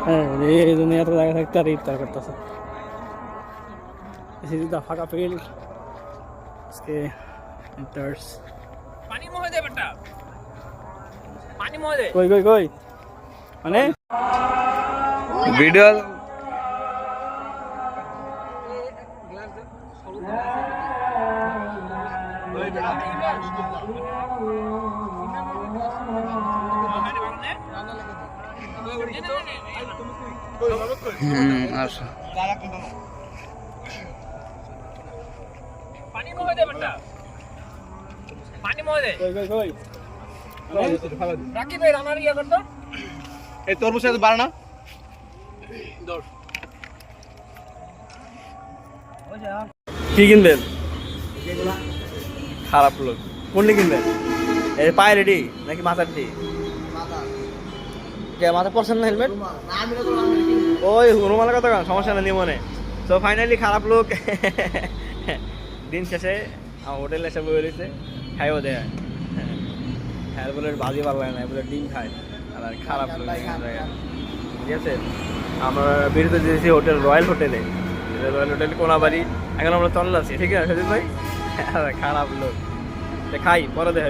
হ্যাঁ এই জন্য এত জায়গা থাকতে আর ইফতার করতেছে সিধা ফাঁকা ফিল্ড আজকে ইন্টার্স পানি মহে দে বেটা পানি মহে দে কই কই কই মানে ভিডিও আচ্ছা পানি মহে দে বেটা পানি মহে দে কই কই কই রাকি ভাই রান্নার ইয়া করতো এই তরমুজ এত বাড়ে না কি কিনবেন খারাপ লোক কোনটি কিনবেন এই পায়ে রেডি নাকি মাথার ডি মাথা পড়ছেন না হেলমেট ওই রুমালের কথা কেন সমস্যা নেই মনে তো ফাইনালি খারাপ লোক দিন শেষে আমার হোটেলে এসে বয়ে রয়েছে খাইও দেয় হ্যাঁ বলে বাজি ভালো লাগে না বলে ডিম খায় আর খারাপ লোক ঠিক আছে আমরা বেরোতে দিয়েছি হোটেল রয়্যাল হোটেলে রয়্যাল হোটেল কোনাবাড়ি এখন আমরা তল্লাছি ঠিক আছে সজিত ভাই খারাপ লোক খাই পরে দেখা